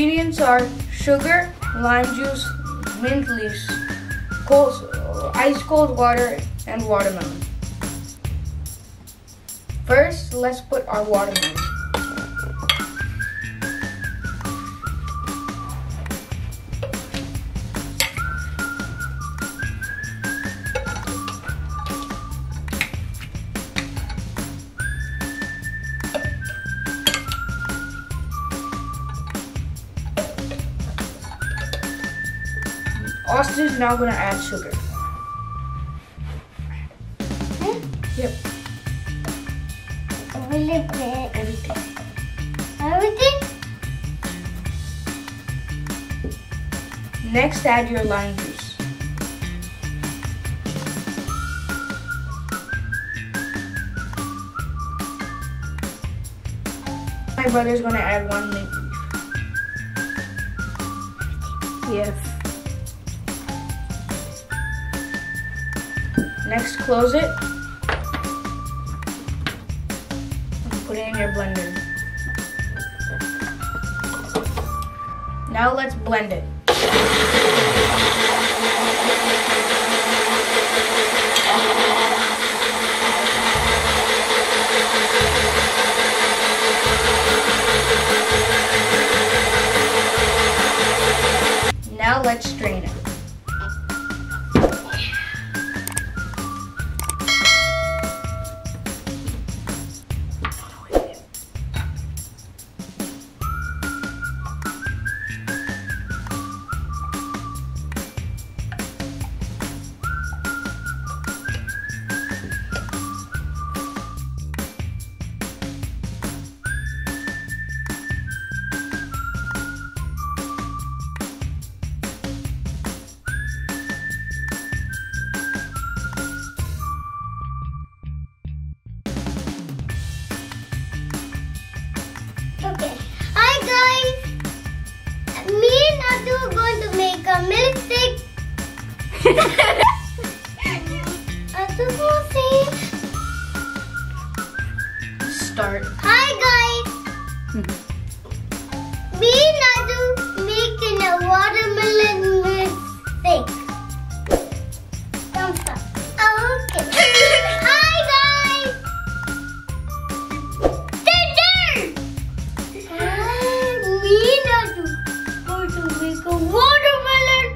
ingredients are sugar, lime juice, mint leaves, ice cold water, and watermelon. First, let's put our watermelon. Austin's now gonna add sugar. Yep. Everything? Next, add your lime juice. My brother's gonna add 1 mint leaf. Yes. Next, close it. And put it in your blender. Now let's blend it. Now let's strain it. Okay. Hi guys. Me and Adu are going to make a milkshake. Adu will say. Start. Hi guys. Me and Adu making a watermelon milkshake. Thumbs up. Okay. Hi guys. Me and Adu going to make a watermelon.